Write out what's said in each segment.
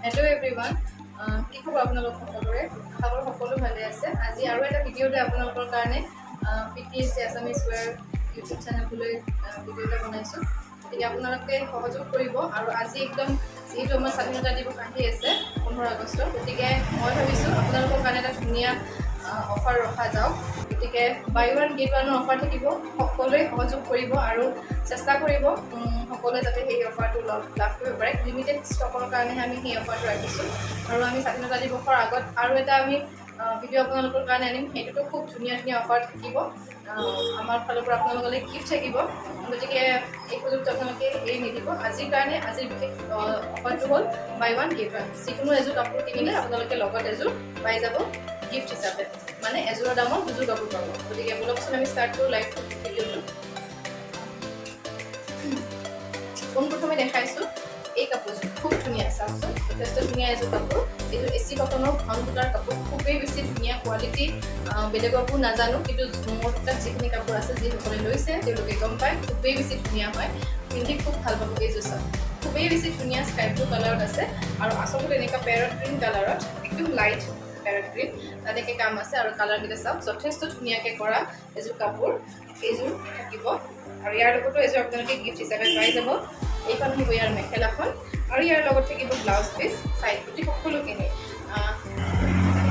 Hello everyone. কি খবৰ আপোনালোক সকলোৰে? খবৰ সকলো ভালে আছে। আজি আৰু এটা ভিডিঅ'তে আপোনালোকৰ কাৰণে PTS Assamese wear YouTube চেনেললৈ ভিডিঅ' এটা বনাইছোঁ। গতিকে আপোনালোকে সহযোগ কৰিব আৰু আজি একদম যিহেতু আমাৰ স্বাধীনতা দিৱস আহি আছে 15 আগষ্ট, গতিকে মই ভাবিছোঁ আপোনালোকৰ কাৰণে এটা ধুনীয়া অফাৰ ৰখা যাওক। গতিকে বাই ওৱান গেট ওৱানৰ অফাৰ থাকিব। সকলোৱে সহযোগ কৰিব আৰু চেষ্টা কৰিব সকলোৱে যাতে সেই অফাৰটো লাভ কৰিব পাৰে। লিমিটেড ষ্টকৰ কাৰণেহে আমি সেই অফাৰটো ৰাখিছোঁ আৰু আমি স্বাধীনতা দিৱসৰ আগত আৰু এটা আমি ভিডিঅ' আপোনালোকৰ কাৰণে আনিম। সেইটোতো খুব ধুনীয়া ধুনীয়া অফাৰ থাকিব। আমাৰ ফালৰ পৰা আপোনালোকলৈ গিফ্ট থাকিব। গতিকে এই সুযোগটো আপোনালোকে এৰি নিদিব। আজিৰ কাৰণে আজিৰ বিশেষ অফাৰটো হ'ল বাই ওৱান গেট ওৱান। যিকোনো এযোৰ কাপোৰ কিনিলে আপোনালোকে লগত এযোৰ পাই যাব গিফ্ট হিচাপে, মানে এযোৰৰ দামত দুযোৰ কাপোৰ পাব। গতিকে বলকচোন আমি ষ্টাৰ্ট কৰোঁ লাইভ ভিডিঅ'টো। পোনপ্ৰথমে দেখাইছোঁ এই কাপোৰযোৰ খুব ধুনীয়া, চাওকচোন যথেষ্ট ধুনীয়া এযোৰ কাপোৰ। এইযোৰ AC কটনৰ ঘন সূতাৰ কাপোৰ, খুবেই বেছি ধুনীয়া কোৱালিটি। বেলেগকো নাজানো, কিন্তু মোৰ তাত যিখিনি কাপোৰ আছে যিসকলে লৈছে তেওঁলোকে গম পায় খুবেই বেছি ধুনীয়া হয়। পিন্ধি খুব ভাল পাব এইযোৰ চাওক, খুবেই বেছি ধুনীয়া স্কাই ব্লু কালাৰত আছে আৰু আচলতে এনেকুৱা পেৰট গ্ৰীণ কালাৰত, একদম লাইট পেৰট গ্ৰীণ তেনেকৈ কাম আছে। আৰু কালাৰকেইটা চাওক যথেষ্ট ধুনীয়াকৈ কৰা এযোৰ কাপোৰ। এইযোৰ থাকিব আৰু ইয়াৰ লগতো এযোৰ আপোনালোকে গিফ্ট হিচাপে পাই যাব। এইখন থাকিব ইয়াৰ মেখেলাখন আৰু ইয়াৰ লগত থাকিব ব্লাউজ পিচ, চাইড বুটি সকলোখিনি।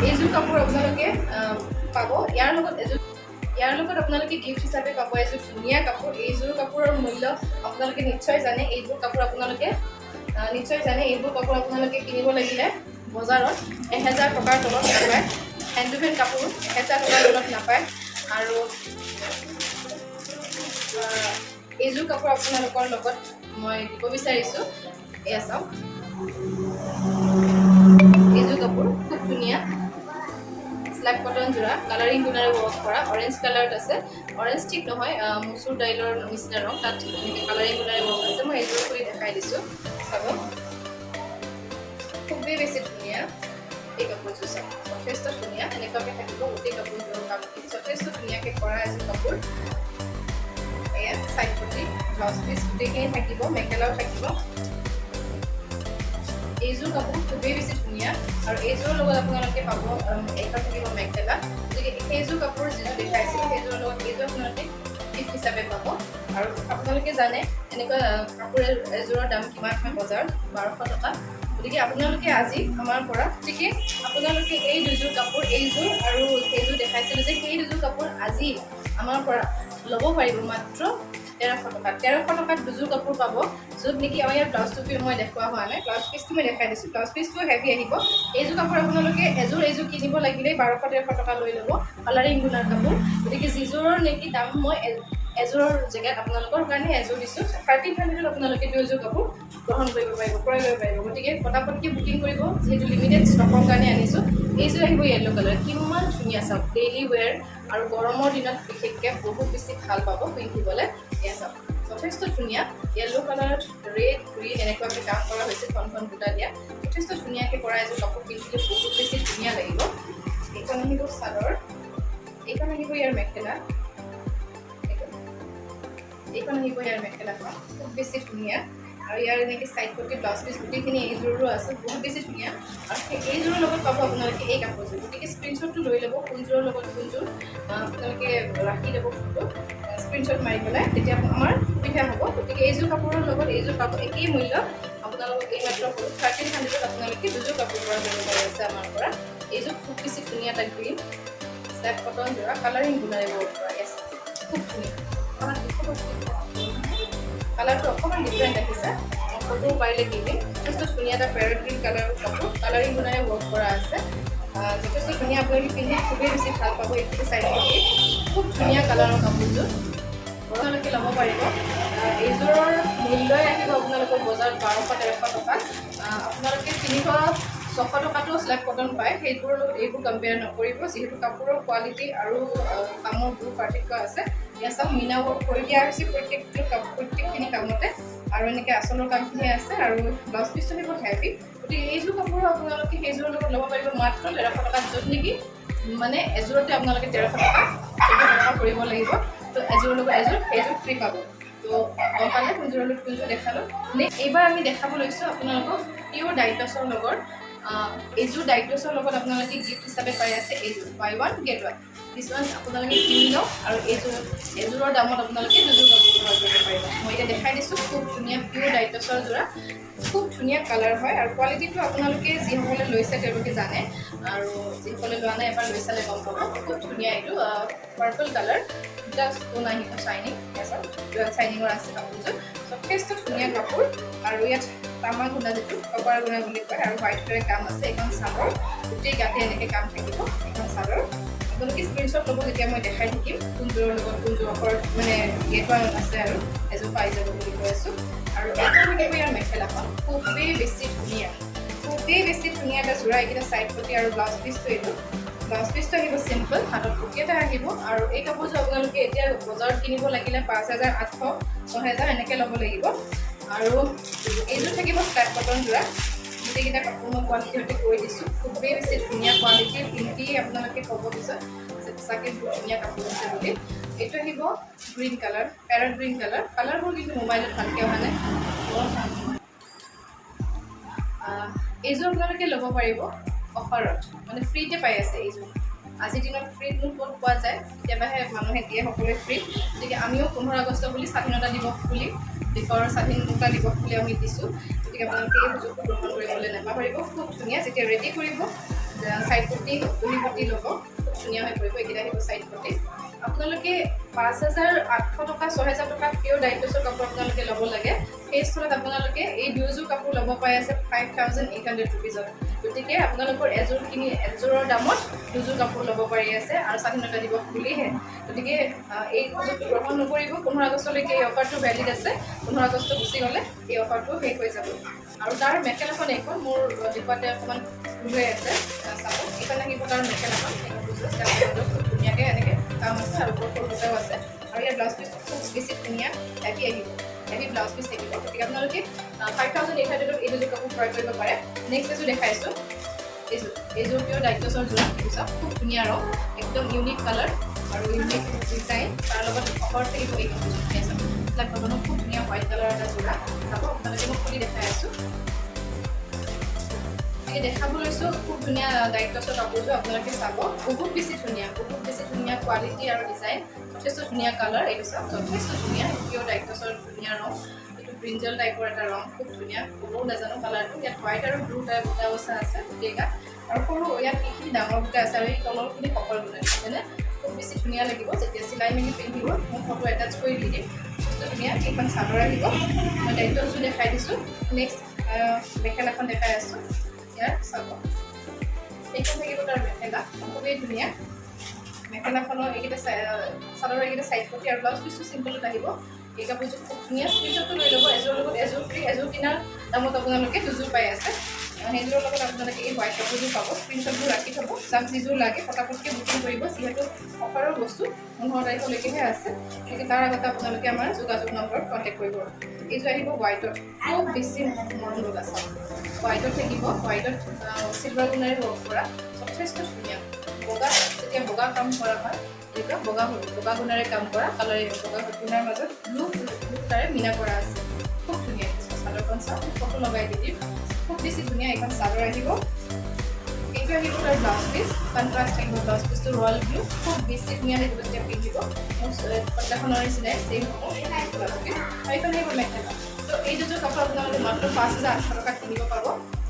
এইযোৰ কাপোৰ আপোনালোকে পাব। ইয়াৰ লগত আপোনালোকে গিফ্ট হিচাপে পাব এযোৰ ধুনীয়া কাপোৰ। এইযোৰ কাপোৰৰ মূল্য আপোনালোকে নিশ্চয় জানে। এইবোৰ কাপোৰ আপোনালোকে কিনিব লাগিলে বজাৰত 1000 টকাৰ তলত নাপায়। হেণ্ড টু হেণ্ড কাপোৰ 1000 টকাৰ তলত নাপায়। আৰু এইযোৰ কাপোৰ আপোনালোকৰ লগত মই দিব বিচাৰিছোঁ। এয়া চাওক, এইযোৰ কাপোৰ খুব ধুনীয়া স্লাব কটন যোৰা, কালাৰিং গুণাৰে ৱৰ্ক কৰা, অৰেঞ্জ কালাৰত আছে। অৰেঞ্জ ঠিক নহয়, মচুৰ দাইলৰ নিচিনা ৰং, তাত এনেকৈ কালাৰিং গুণাৰে ৱৰ্ক আছে। মই এইযোৰ কৰি দেখাই দিছোঁ, চাব খুবেই বেছি ধুনীয়া। এই কাপোৰযোৰ চাওক যথেষ্ট ধুনীয়া, এনেকুৱাকৈ থাকিব গোটেই কাপোৰযোৰৰ কামখিনি যথেষ্ট ধুনীয়াকৈ কৰা এযোৰ কাপোৰ। এয়া চাইড পটি, ব্লাউজ পিচ গোটেইখিনি থাকিব, মেখেলাও থাকিব। এইযোৰ কাপোৰ খুবেই বেছি ধুনীয়া আৰু এইযোৰৰ লগত আপোনালোকে পাব এইখন থাকিব মেখেলা। গতিকে সেইযোৰ কাপোৰ যিটো দেখাইছিলোঁ সেইযোৰৰ লগত এইযোৰ আপোনালোকে গিফ্ট হিচাপে পাব। আৰু আপোনালোকে জানে এনেকুৱা কাপোৰ এযোৰৰ দাম কিমান হয় বজাৰত, 1200 টকা। গতিকে আপোনালোকে আজি আমাৰ পৰা গতিকে আপোনালোকে এই দুযোৰ কাপোৰ, এইযোৰ আৰু সেইযোৰ দেখাইছিলোঁ যে সেই দুযোৰ কাপোৰ আজি আমাৰ পৰা ল'ব পাৰিব মাত্ৰ 1300 টকাত। 1300 টকাত দুযোৰ কাপোৰ পাব, য'ত নেকি আমাৰ ইয়াৰ ব্লাউজটো মই দেখুওৱা হোৱা নাই। ব্লাউজ পিচটো মই দেখাই দিছোঁ, ব্লাউজ পিচটো হেভি আহিব। এইযোৰ কাপোৰ আপোনালোকে এইযোৰ কিনিব লাগিলে 1200-1300 টকা লৈ ল'ব, কালাৰিং গুণাৰ কাপোৰ। গতিকে যিযোৰৰ নেকি দাম মই এযোৰৰ জেগাত আপোনালোকৰ কাৰণে এযোৰ দিছোঁ 1300ত আপোনালোকে দুযোৰ কাপোৰ গ্ৰহণ কৰিব পাৰিব, ক্ৰয় কৰিব পাৰিব। গতিকে পটাপটকৈ বুকিং কৰিব, যিহেতু লিমিটেড ষ্টকৰ কাৰণে আনিছোঁ। এইযোৰ আহিব য়েল্ল' কালাৰ, কিমান ধুনীয়া চাওক, ডেইলি ৱেৰ আৰু গৰমৰ দিনত বিশেষকৈ বহুত বেছি ভাল পাব পিন্ধিবলৈ। এয়া চাওক যথেষ্ট ধুনীয়া, য়েল্ল' কালাৰত ৰেড গ্ৰীণ এনেকুৱাকৈ কাম কৰা হৈছে, কণ বুটা দিয়া, যথেষ্ট ধুনীয়াকৈ কৰা এযোৰ কাপোৰ পিন্ধিলে বহুত বেছি ধুনীয়া লাগিব। এইখন আহিব চাদৰ, এইখন আহিব ইয়াৰ মেখেলা, এইখন আহিব ইয়াৰ মেখেলাখন খুব বেছি ধুনীয়া। আৰু ইয়াৰ এনেকৈ চাইড পটি, ব্লাউজ পিচ গোটেইখিনি এইযোৰো আছে, বহুত বেছি ধুনীয়া। আৰু সেই এইযোৰৰ লগত পাব আপোনালোকে এই কাপোৰযোৰ। গতিকে স্ক্ৰীনশ্বটটো লৈ ল'ব, কোনযোৰৰ লগত কোনযোৰ আপোনালোকে ৰাখি ল'ব, ফটো স্ক্ৰীনশ্বট মাৰি পেলাই, তেতিয়া আমাৰ সুবিধা হ'ব। গতিকে এইযোৰ কাপোৰৰ লগত এইযোৰ কাপোৰ একেই মূল্য। আপোনালোকক এই মাত্ৰ 1300ত আপোনালোকে দুযোৰ কাপোৰ পৰা ল'ব পাৰি আছে আমাৰ পৰা। এইযোৰ খুব বেছি ধুনীয়া এটা গ্ৰীণ স্লাব কটন যোৰা, কালাৰিং গুণাৰে ৱৰ্ক কৰা আছে, খুব ধুনীয়া। কালাৰটো অকণমান ডিফাৰেণ্ট আহিছে, ফটো পাৰিলে দি দিম। যথেষ্ট ধুনীয়া এটা পেৰট গ্ৰীণ কালাৰৰ কাপোৰ, কালাৰিং গুণাৰে ৱৰ্ক কৰা আছে, যথেষ্ট ধুনীয়া। আপোনালোকে পিন্ধি খুবেই বেছি ভাল পাব। এইখিনি চাইড পটি খুব ধুনীয়া কালাৰৰ কাপোৰযোৰ আপোনালোকে ল'ব পাৰিব। এইযোৰৰ মূল্যই আহিব আপোনালোকৰ বজাৰত 1200-1300 টকা। আপোনালোকে 300-600 টকাটো স্লাব কটন পায়, সেইবোৰৰ লগত এইবোৰ কম্পেয়াৰ নকৰিব, যিহেতু কাপোৰৰ কোৱালিটি আৰু কামৰ বহুত পাৰ্থক্য আছে। ইয়াত চাওক মিনা ৱৰ্ক কৰি দিয়া হৈছে প্ৰত্যেকখিনি কামতে, আৰু এনেকৈ আঁচলৰ কামখিনি আছে, আৰু ব্লাউজ পিচটো আহিব হেভি। গতিকে এইযোৰ কাপোৰো আপোনালোকে সেইযোৰৰ লগত ল'ব পাৰিব মাত্ৰ 1300 টকাত, য'ত নেকি মানে এযোৰতে আপোনালোকে 1300 টকা 1400 টকা কৰিব লাগিব। তো এযোৰৰ লগত সেইযোৰ ফ্ৰী পাব। তো গম পালে কোনযোৰ লৈ কোনযোৰ দেখালোঁ। নেক্সট এইবাৰ আমি দেখাব লৈছোঁ আপোনালোকক পিঅ'ৰ ডাইটছৰ লগত এইযোৰ ডাইটছৰ লগত আপোনালোকে গিফ্ট হিচাপে পাই আছে এইযোৰ বাই ওৱান গেট ওৱান। কিছুমান আপোনালোকে কিনি লওক আৰু এইযোৰৰ দামত আপোনালোকে দুযোৰ ব্যৱহাৰ কৰিব পাৰিব। মই এতিয়া দেখাই দিছোঁ খুব ধুনীয়া পিঅ'ৰ ডাইটছৰ যোৰা, খুব ধুনীয়া কালাৰ হয় আৰু কোৱালিটিটো আপোনালোকে যিসকলে লৈছে তেওঁলোকে জানে আৰু যিসকলে লোৱা নাই এবাৰ লৈ চালে গম পাব। খুব ধুনীয়া এইটো পাৰ্পল কালাৰ, দুটা ষ্ট'ন আহিব চাইনিং, চাইনিঙৰ আছে কাপোৰযোৰ, যথেষ্ট ধুনীয়া কাপোৰ আৰু ইয়াত তামা গুণা যিটো কপাৰ গুণা বুলি কয় আৰু হোৱাইট কালাৰ কাম আছে। এখন চাদৰ গোটেই গাতে এনেকৈ কাম থাকিব, এখন চাদৰ আপোনালোকে স্ক্ৰীনশ্বট ল'ব যেতিয়া মই দেখাই থাকিম কোনযোৰৰ লগত কোনযোৰ অফাৰ মানে গেট ওৱান আছে আৰু এযোৰ পাই যাব বুলি কৈ আছোঁ। আৰু এইটো থাকিব ইয়াৰ মেখেলাখন খুবেই বেছি ধুনীয়া, খুবেই বেছি ধুনীয়া এটা যোৰা। এইকেইটা ছাইড পতি আৰু ব্লাউজ পিচটো এইটো ব্লাউজ পিচটো আহিব চিম্পল, হাতত পটি এটা আহিব আৰু এই কাপোৰযোৰ আপোনালোকে এতিয়া বজাৰত কিনিব লাগিলে 5,800 6,000 এনেকৈ ল'ব লাগিব। আৰু এইযোৰ থাকিব ফ্লেট কটন যোৰা। গোটেইকেইটা কাপোৰ মই কোৱালিটিৰ সৈতে কৈ দিছোঁ, খুবেই বেছি ধুনীয়া কোৱালিটিৰ, পিন্ধি আপোনালোকে ক'ব পিছত যে সঁচাকৈ বহুত ধুনীয়া কাপোৰ আছে বুলি। এইটো আহিব green colour, parrot green colour, কালাৰবোৰ কিন্তু মোবাইলত ভালকৈ অহা নাই। এইযোৰ আপোনালোকে ল'ব পাৰিব অফাৰত, মানে ফ্ৰীতে পাই আছে এইযোৰ। আজিৰ দিনত ফ্ৰীত ক'ত পোৱা যায়, কেতিয়াবাহে মানুহে দিয়ে সকলোৱে ফ্ৰী। গতিকে আমিও 15 আগষ্ট বুলি স্বাধীনতা দিৱস বুলি দেশৰ স্বাধীনতা দিৱস বুলি আমি দিছোঁ। গতিকে আপোনালোকে এই সুযোগটো গ্ৰহণ কৰিবলৈ নাপাহৰিব। খুব ধুনীয়া, যেতিয়া ৰেডি কৰিব ছাইড পটি দহি পটি ল'ব, খুব ধুনীয়া হৈ পৰিব। এইকেইটা আহিব ছাইড পটি। আপোনালোকে 5,800 টকা 6,000 টকা পিঅ'ৰ ডাইটছৰ কাপোৰ আপোনালোকে ল'ব লাগে। সেই স্থলত আপোনালোকে এই দুযোৰ কাপোৰ ল'ব পাই আছে 5,800 ৰুপিজত। গতিকে আপোনালোকৰ এযোৰৰ দামত দুযোৰ কাপোৰ ল'ব পাৰি আছে আৰু স্বাধীনতা দিৱস বুলিহে। গতিকে এই সুযোগটো গ্ৰহণ নকৰিব। 15 আগষ্টলৈকে এই অফাৰটো ভেলিড আছে। 15 আগষ্ট গুচি গ'লে এই অফাৰটো শেষ হৈ যাব। আৰু তাৰ মেখেলাখন এইখন মোৰ দেখুৱাতে অকণমান ভুল হৈ আছে, চাব। এইখন আহিব তাৰ মেখেলাখন, খুব ধুনীয়াকৈ এনেকৈ কাম আছে আৰু ওপৰত সৰু দুটাও আছে। আৰু ইয়াৰ ব্লাউজ পিচটো খুব বেছি ধুনীয়া হেভি আহিব, হেভি ব্লাউজ পিচ থাকিব। গতিকে আপোনালোকে 5,800 এই দুযোৰ কাপোৰ ক্ৰয় কৰিব পাৰে। নেক্সট এযোৰ দেখাইছোঁ, এইযোৰ পিঅ'ৰ ডাইটছৰ যোৰা। চাওক খুব ধুনীয়া ৰং, একদম ইউনিক কালাৰ আৰু ইউনিক ডিজাইন। তাৰ লগত অফাৰ থাকিব এই কাপোৰযোৰ। এইবিলাক কটনৰ খুব ধুনীয়া হোৱাইট কালাৰ এটা যোৰা। চাব আপোনালোকে মই খুলি দেখাই আছোঁ। দেখাব লৈছোঁ খুব ধুনীয়া ডাইটছৰ কাপোৰযোৰ। আপোনালোকে চাব, বহুত বেছি ধুনীয়া, বহুত বেছি ধুনীয়া কোৱালিটি আৰু ডিজাইন, যথেষ্ট ধুনীয়া কালাৰ। এইটো চাওক যথেষ্ট ধুনীয়া পিঅ'ৰ ডাইটছৰ ধুনীয়া ৰং। এইটো ব্ৰিঞ্জল টাইপৰ এটা ৰং, খুব ধুনীয়া। ক'বও নাজানো কালাৰটো। ইয়াত হোৱাইট আৰু ব্লু টাইপ বুটা বচা আছে গোটেই গাত, আৰু সৰু ইয়াত এইখিনি ডাঙৰ বুটা আছে আৰু এই তলৰখিনি কপাল বুটা হয়নে। খুব বেছি ধুনীয়া লাগিব যেতিয়া চিলাই মেলি পিন্ধিব। মই ফটো এটাচ কৰি দি দিম। যথেষ্ট ধুনীয়া। এইখন চাদৰ আহিব। মই ডাইটছটো দেখাই দিছোঁ। নেক্সট মেখেলাখন দেখাই আছোঁ। চাব এইখন থাকিব তাৰ মেখেলা, খুবেই ধুনীয়া। মেখেলাখনৰ এইকেইটা চাদৰৰ এইকেইটা ছাইড পটি আৰু ব্লাউজ পিচটো চিম্পলত আহিব। এই কাপোৰযোৰ খুব ধুনীয়া। স্ক্ৰীনশ্বটটো লৈ ল'ব। এযোৰৰ লগত এযোৰ ফ্ৰী, এযোৰ কিনাৰ দামত আপোনালোকে দুযোৰ পাই আছে। সেইযোৰৰ লগত আপোনালোকে এই হোৱাইট কাপোৰযোৰ পাব। স্ক্ৰীনশ্বটবোৰ ৰাখি থ'ব, যাক যিযোৰ লাগে ফটাফটকৈ বুকিং কৰিব। যিহেতু অফাৰৰ বস্তু 15 তাৰিখলৈকেহে আছে, গতিকে তাৰ আগতে আপোনালোকে আমাৰ যোগাযোগ নম্বৰত কণ্টেক্ট কৰিব। এইযোৰ আহিব হোৱাইটত, খুব বেছি মৰম লগা। চাওক হোৱাইটত থাকিব, হোৱাইটত চিলভাৰ গুণাৰে ৱৰ্ক কৰা, যথেষ্ট ধুনীয়া। বগা যেতিয়া বগা কাম কৰা হয় তেতিয়া বগা গুণাৰে কাম কৰা, কালাৰে বগা গুণাৰ মাজত ব্লু তাৰে মিনা কৰা আছে। খুব ধুনীয়া চাদৰখন। চাওক ফটো লগাই দি দিম, খুব বেছি ধুনীয়া। এইখন চাদৰ আহিব। এইটো আহিব তাৰ ব্লাউজ পিচ, কণ্ট্ৰাষ্ট আহিব ব্লাউজ পিচটো ৰয়েল ব্লু। খুব বেছি ধুনীয়া লাগিব যেতিয়া পিন্ধিব। পৰ্দাখনৰ নিচিনাই ছেইম হ'ব ব্লাউজ পিচ। আৰু এইখন আহিব মেখেলা। ত' এই দুযোৰ কাপোৰ আপোনালোকে মাত্ৰ 5,800 টকাত কিনিব পাব,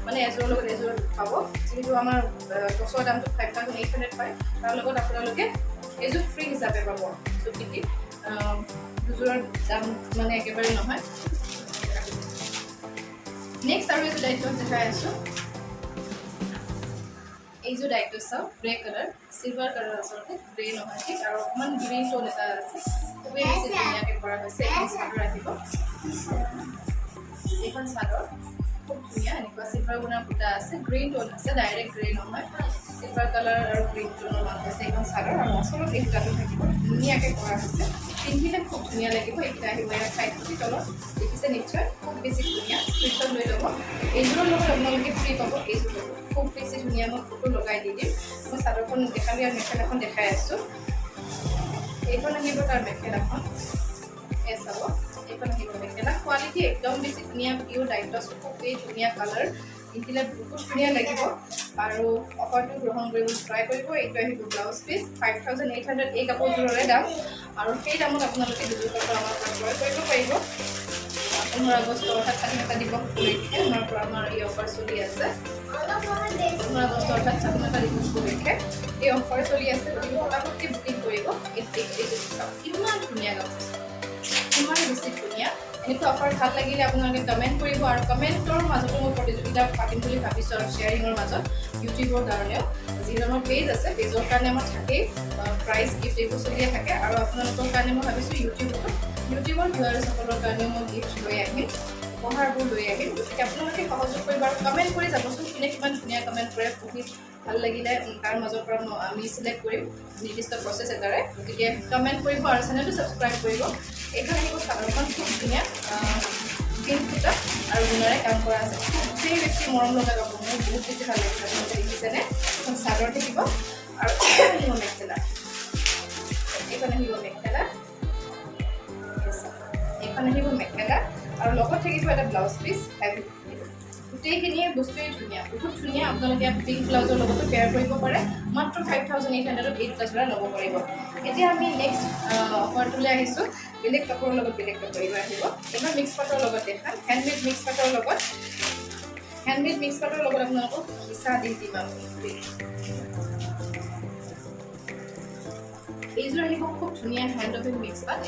মানে এযোৰৰ লগত এযোৰ পাব। যিহেতু আমাৰ গছৰ দামটো 5,800 পায়, তাৰ লগত আপোনালোকে এযোৰ ফ্ৰী হিচাপে পাব। চুপিটি দুযোৰৰ দাম মানে একেবাৰে নহয়। নেক্সট আৰু এইযোৰ ডাইটছ দেখাই আছোঁ। এইযোৰ ডাইটছ চাওক, গ্ৰে কালাৰ, চিলভাৰ কালাৰ আচলতে গ্ৰে নহয় ঠিক, আৰু অকণমান গ্ৰীণ টোন এটা আছে। খুবেই বেছি ধুনীয়াকৈ কৰা হৈছে। এইখন চাদৰ আহিব। এইখন চাদৰ খুব ধুনীয়া। এনেকুৱা চিলভাৰ গুণাৰ বুটা আছে, গ্ৰীণ টোন আছে, ডাইৰেক্ট গ্ৰে নহয়, চিলভাৰ কালাৰ আৰু গ্ৰীণ টোনৰ মাজত আছে এইখন চাদৰ। আৰু আচলত এই বুটাটো থাকিব, ধুনীয়াকৈ কৰা হৈছে। পিন্ধিলে খুব ধুনীয়া লাগিব। এইকেইটা আহিব ইয়াৰ ছাইড পটি তলত, দেখিছে নিশ্চয়, খুব বেছি ধুনীয়া। স্ক্ৰীনশ্বট লৈ ল'ব। এইযোৰৰ লগত আপোনালোকে ফ্ৰী পাব। এইযোৰ ল'ব, খুব বেছি ধুনীয়া। মই ফটো লগাই দি দিম। মই চাদৰখন দেখালোঁ আৰু মেখেলাখন দেখাই আছোঁ। এইখন আহিব তাৰ মেখেলাখন। চাব এইখন আহিব মেখেলা কোৱালিটি একদম বেছি ধুনীয়া পিওৰ ডাইটছ খুবেই ধুনীয়া কালাৰ পিন্ধিলে বহুত ধুনীয়া লাগিব আৰু অফাৰটো গ্ৰহণ কৰিবলৈ ট্ৰাই কৰিব এইটো আহিব ব্লাউজ পিচ 5800 এই কাপোৰযোৰৰে দাম আৰু সেই দামত আপোনালোকে দুযোৰ কাপোৰ আমাৰ পৰা ক্ৰয় কৰিব পাৰিব 15 আগষ্ট অৰ্থাৎ স্বাধীনতা দিৱস উপলক্ষে আমাৰ পৰা আমাৰ এই অফাৰ চলি আছে 15 আগষ্ট অৰ্থাৎ স্বাধীনতা দিৱস উপলক্ষে এই অফাৰ চলি আছে গতিকে ফটাফটকে বুকিং কৰিব কিমান ধুনীয়া গামোচা কিমান বেছি ধুনীয়া এনেকুৱা অফাৰ ভাল লাগিলে আপোনালোকে কমেণ্ট কৰিব আৰু কমেণ্টৰ মাজতো মই প্ৰতিযোগিতা পাতিম বুলি ভাবিছোঁ আৰু শ্বেয়াৰিঙৰ মাজত ইউটিউবৰ কাৰণেও যিটো আমাৰ পেজ আছে পেজৰ কাৰণে আমাৰ থাকেই প্ৰাইজ গিফ্ট এইবোৰ চলিয়ে থাকে আৰু আপোনালোকৰ কাৰণে মই ভাবিছোঁ ইউটিউবৰ ভিউৱাৰ্ছসকলৰ কাৰণেও মই গিফ্ট লৈ আহিম উপহাৰবোৰ লৈ আহিম গতিকে আপোনালোকে সহযোগ কৰিব আৰু কমেণ্ট কৰি যাবচোন কোনে কিমান ধুনীয়া কমেণ্ট কৰে পঢ়ি ভাল লাগিলে তাৰ মাজৰ পৰা আমি চিলেক্ট কৰিম নিৰ্দিষ্ট প্ৰচেছ এটাৰে গতিকে কমেণ্ট কৰিব আৰু চেনেলটো ছাবস্ক্ৰাইব কৰিব এইখন আহিব চাদৰখন খুব ধুনীয়া পিংক সূতা আৰু গুণাৰে কাম কৰা আছে খুবেই বেছি মৰম লগা কাপোৰ মোৰ বহুত বেছি ভাল লাগিছে আপোনালোকে দেখিছেনে এখন চাদৰ থাকিব আৰু আহিব মেখেলা এইখন আহিব মেখেলা এইখন আহিব মেখেলা আৰু লগত থাকিব এটা ব্লাউজ পিচ হেভি গোটেইখিনিয়ে বস্তুৱেই ধুনীয়া বহুত ধুনীয়া আপোনালোকে পিংক ব্লাউজৰ লগতো পেয়াৰ কৰিব পাৰে মাত্ৰ 5800 এই দুটা যোৰা ল'ব পাৰিব এতিয়া আমি নেক্সট অফাৰটোলৈ আহিছোঁ বেলেগ কাপোৰৰ লগত বেলেগ কাপোৰ আহিব এইবাৰ মিক্স পাটৰ লগত দেখাম হেণ্ডমেড মিক্স পাটৰ লগত আপোনালোকক হিচা দি দিম আমি এইযোৰ আহিব খুব ধুনীয়া হেণ্ড অফ মিক্স পাট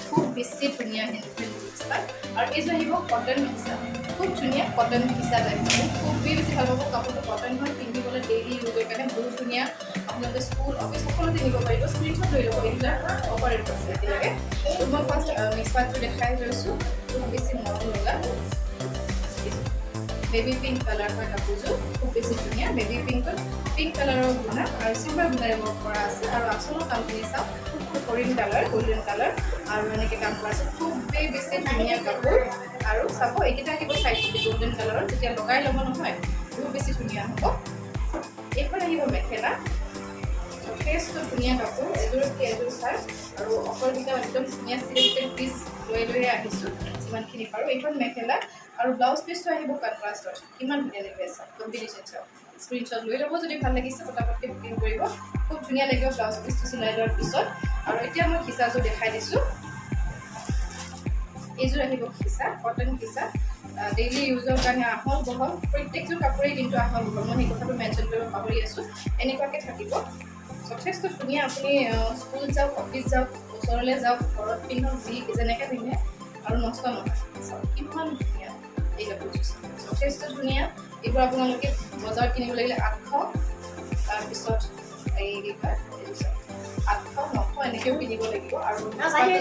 খুব বেছি ধুনীয়া হেণ্ড অফ মিক্স পাট আৰু এইযোৰ আহিব কটন হিচা খুব ধুনীয়া কটন হিচা টাইপ খুবেই বেছি ভাল পাব কাপোৰটো কটন হয় পিন্ধিবলৈ ডেইলি ইউজৰ কাৰণে বহুত ধুনীয়া আপোনালোকে স্কুল অফিচ সকলোতে নিব পাৰিব স্ক্ৰীনশ্বট লৈ ল'ব এইবিলাক অপাৰেট আছে এতিয়ালৈকে মই ফাৰ্ষ্ট মিক্স পাটটো দেখাই লৈছোঁ খুব বেছি মৰম লগা বেবী পিংক কালাৰ হয় কাপোৰযোৰ খুব বেছি ধুনীয়া বেবী পিংকত পিংক কালাৰৰ গুণা আৰু চিম্পল গুণাৰে ৱৰ্ক কৰা আছে আৰু আচলৰ কামখিনি চাওক কৰিম কালাৰ গোল্ডেন কালাৰ আৰু এনেকৈ কাম কৰা আছে খুবেই বেছি ধুনীয়া কাপোৰ আৰু চাব এইকেইটা আহিব চাইড গোল্ডেন কালাৰৰ যেতিয়া লগাই ল'ব নহয় বহুত বেছি ধুনীয়া হ'ব এইখন আহিব মেখেলা যথেষ্ট ধুনীয়া কাপোৰ এযোৰ চাই আৰু অফাৰকেইটা একদম ধুনীয়া চিলেক্টেড পিচ লৈ আহিছোঁ যিমানখিনি পাৰোঁ এইখন মেখেলা আৰু ব্লাউজ পিচটো আহিব কণ্ট্ৰাষ্টত কিমান ধুনীয়া লাগি আছে কম্বিনেশ্যন চাওক স্ক্ৰীনশ্বট লৈ ল'ব যদি ভাল লাগিছে ফটাফটকৈ বুকিং কৰিব খুব ধুনীয়া লাগিব ব্লাউজ পিচটো চিলাই লোৱাৰ পিছত আৰু এতিয়া মই খিচাযোৰ দেখাই দিছোঁ এইযোৰ আহিব খিচা কটন খিচা ডেইলি ইউজৰ কাৰণে আহল বহল প্ৰত্যেকযোৰ কাপোৰেই কিন্তু আহল বহল মই সেই কথাটো মেনশ্যন কৰিব পাহৰি আছোঁ এনেকুৱাকৈ থাকিব যথেষ্ট ধুনীয়া আপুনি স্কুল যাওক অফিচ যাওক ওচৰলৈ যাওক ঘৰত পিন্ধক যেনেকৈ পিন্ধে আৰু নষ্ট নহয় চাওক কিমান ধুনীয়া এই কাপোৰযোৰ যথেষ্ট ধুনীয়া এইবোৰ আপোনালোকে বজাৰত কিনিব লাগিলে 800 তাৰপিছত এই কি কয় 800 900 এনেকৈও কিনিব লাগিব আৰু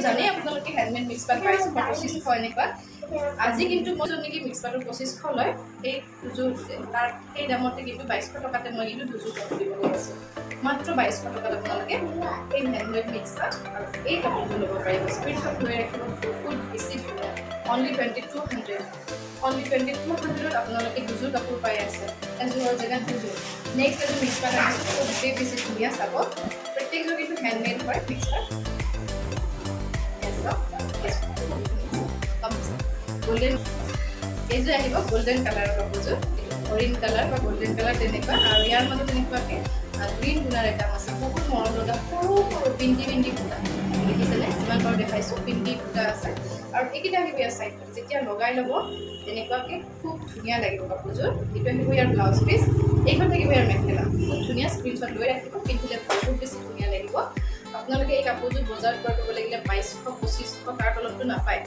জানেই আপোনালোকে হেণ্ডমেড মিক্স পাট পাইছোঁ 2500 এনেকুৱা আজি কিন্তু মই নেকি মিক্স পাটৰ 2500 লয় তাৰ সেই দামতে কিন্তু 2200 টকাতে মই কিন্তু দুযোৰ কাপোৰ দিবলৈ আছোঁ মাত্ৰ 2200 টকাত আপোনালোকে এই হেণ্ডমেড মিক্স পাট আৰু এই কাপোৰযোৰ ল'ব পাৰিব স্ক্ৰীনশ্বট লৈ ৰাখিব বহুত বেছি ধুনীয়া অনলি 2200 আপোনালোকে দুযোৰ কাপোৰ পাই আছে এযোৰৰ জেগাত দুযোৰ নেক্সট এযোৰ মিক্স পাট আনিছোঁ খুবেই বেছি ধুনীয়া চাব প্ৰত্যেকযোৰ কিন্তু হেণ্ডমেড হয় মিক্স পাট গোল্ডেন এইযোৰ আহিব গোল্ডেন কালাৰৰ কাপোৰযোৰ অৰেঞ্জ কালাৰ বা গোল্ডেন কালাৰ তেনেকুৱা আৰু ইয়াৰ মাজত তেনেকুৱাকৈ গ্ৰীণ গুণাৰ এটা আছে বহুত মৰম লগা সৰু সৰু পিন্ধি ফুটা দেখিছেনে যিমান বাৰু দেখাইছোঁ পিন্ধি ফুটা আছে আৰু এইকেইটা আহিব ইয়াৰ চাইডত যেতিয়া লগাই ল'ব তেনেকুৱাকৈ খুব ধুনীয়া লাগিব কাপোৰযোৰ এইটো আহিব ইয়াৰ ব্লাউজ পিচ এইখন থাকিব ইয়াৰ মেখেলা খুব ধুনীয়া স্ক্ৰীনশ্বট লৈ ৰাখিব পিন্ধিলে বহুত বেছি ধুনীয়া লাগিব আপোনালোকে এই কাপোৰযোৰ বজাৰত ক্ৰয় কৰিব লাগিলে 2200 2500 তাৰ তলততো নাপায়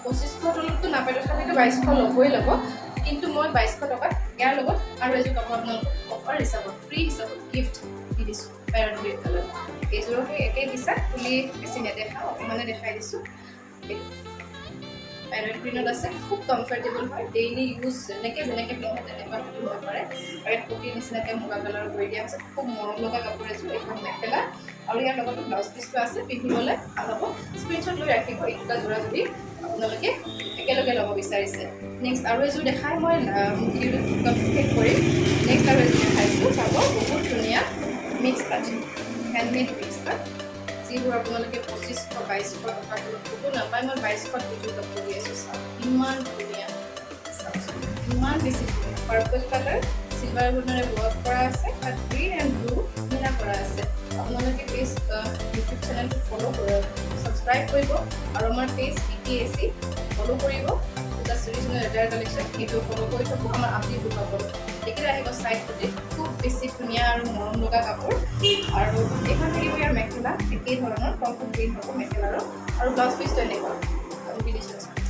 2500 তলততো নাপায় তথাপিতো 2200 ল'বই ল'ব কিন্তু মই 2200 টকাত ইয়াৰ লগত আৰু এযোৰ কাপোৰ আপোনালোকক অফাৰ হিচাপত ফ্ৰী হিচাপত গিফ্ট দি দিছোঁ পেৰণ গ্ৰীণ কালাৰ এইযোৰকে একেই দিছা খুলি বেছি নেদেখাওঁ অকণমানে দেখাই দিছোঁ পেৰণ গ্ৰীণত আছে খুব কমফৰ্টেবল হয় ডেইলি ইউজ যেনেকৈ পিন্ধে তেনেকুৱা পিন্ধিব পাৰে আৰু ইয়াত পটিৰ নিচিনাকৈ মুগা কালাৰ কৰি দিয়া আছে খুব মৰম লগা কাপোৰ এযোৰ এইখন মেখেলা আৰু ইয়াৰ লগতো ব্লাউজ পিচটো আছে পিন্ধিবলৈ ভাল হ'ব স্ক্ৰীনশ্বট লৈ ৰাখিব এই দুটা যোৰা যদি আপোনালোকে একেলগে ল'ব বিচাৰিছে নেক্সট আৰু এযোৰ দেখাই মই ভিডিঅ'টো শেষ কৰিম নেক্সট আৰু এযোৰ দেখাইছোঁ চাব বহুত ধুনীয়া মিক্স পাট হেণ্ডমেড মিক্স পাট যিবোৰ আপোনালোকে 2500 2200 টকাত ক'তো নাপায় মই 2200 এইযোৰ কাপোৰ দি আছোঁ চাওক ইমান ধুনীয়া চাওকচোন ইমান বেছি ধুনীয়া পাৰ্পল কালাৰ চিলভাৰ গুণেৰে ৱৰ্ক কৰা আছে আৰু গ্ৰীণ এণ্ড ব্লু মিলা কৰা আছে আপোনালোকে প্লিজ ইউটিউব চেনেলটো ফ'ল' ছাবস্ক্ৰাইব কৰিব আৰু আমাৰ পেজ PTAC ফ'ল' কৰিব জাষ্ট ৰিজনেল লেটাৰ কালেকশ্যন সেইটো ফ'ল' কৰি থ'ব আমাৰ আপডেটবোৰ পাব এইকেইটা আহিব চাইড ফুটি খুব বেছি ধুনীয়া আৰু মৰম লগা কাপোৰ আৰু এইখন থাকিব ইয়াৰ মেখেলা একেই ধৰণৰ কমফৰ্ট গ্ৰীণ হ'ব মেখেলাৰো আৰু ব্লাউজ পিচটো এনেকুৱা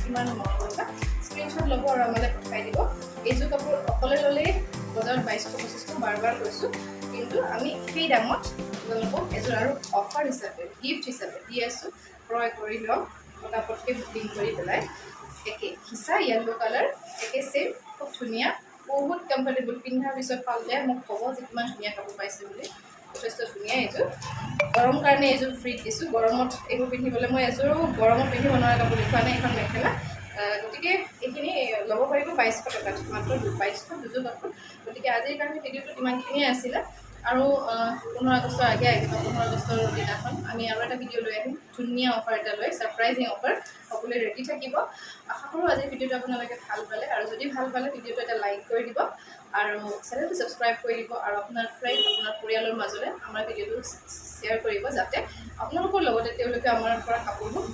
ইমান মৰম লগা স্ক্ৰীনশ্বট ল'ব আৰু আমালৈ পঠাই দিব এইযোৰ কাপোৰ অকলে ল'লেই বজাৰত 2200 বাৰ কৈছোঁ কিন্তু আমি সেই দামত আপোনালোকক এযোৰ আৰু অফাৰ হিচাপে গিফ্ট হিচাপে দি আছোঁ ক্ৰয় কৰি লওক পটাপটকৈ বুকিং কৰি পেলাই একে হিচা য়েল্লো কালাৰ একে ছেম খুব ধুনীয়া বহুত কমফৰ্টেবল পিন্ধাৰ পিছত পালে মোক ক'ব যে কিমান ধুনীয়া কাপোৰ পাইছে বুলি যথেষ্ট ধুনীয়া এইযোৰ গৰম কাৰণে এইযোৰ ফ্ৰীত দিছোঁ গৰমত এইবোৰ পিন্ধিবলৈ মই এযোৰো গৰমত পিন্ধিব নোৱাৰা কাপোৰ দেখুওৱা নাই এখন মেখেলা গতিকে এইখিনি ল'ব পাৰিব 2200 টকাত মাত্ৰ 2200 দুযোৰ কাপোৰ গতিকে আজিৰ কাৰণে ভিডিঅ'টো ইমানখিনিয়ে আছিলে আৰু 15 আগষ্টৰ আগে 15 আগষ্টৰ দিনাখন আমি আৰু এটা ভিডিঅ' লৈ আহিম ধুনীয়া অফাৰ এটা লৈ ছাৰপ্ৰাইজিং অফাৰ সকলোৱে ৰেডি থাকিব আশা কৰোঁ আজিৰ ভিডিঅ'টো আপোনালোকে ভাল পালে আৰু যদি ভাল পালে ভিডিঅ'টো এটা লাইক কৰি দিব আৰু চেনেলটো ছাবস্ক্ৰাইব কৰি দিব আৰু আপোনাৰ ফ্ৰেণ্ড আপোনাৰ পৰিয়ালৰ মাজলৈ আমাৰ ভিডিঅ'টো শ্বেয়াৰ কৰিব যাতে আপোনালোকৰ লগতে তেওঁলোকে আমাৰ পৰা কাপোৰবোৰ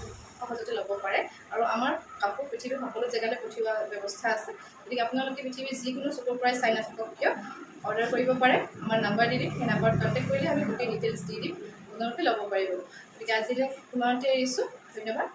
সহজতে ল'ব পাৰে আৰু আমাৰ কাপোৰ পৃথিৱীৰ সকলো জেগালৈ পঠিওৱা ব্যৱস্থা আছে গতিকে আপোনালোকে পৃথিৱীৰ যিকোনো চুকৰ পৰাই চাই নাথাকক কিয় অৰ্ডাৰ কৰিব পাৰে আমাৰ নাম্বাৰ দি দিম সেই নাম্বাৰত কণ্টেক্ট কৰিলে আমি গোটেই ডিটেইলছ দি দিম আপোনালোকে ল'ব পাৰিব গতিকে আজিলৈ ইমানতে এৰিছোঁ ধন্যবাদ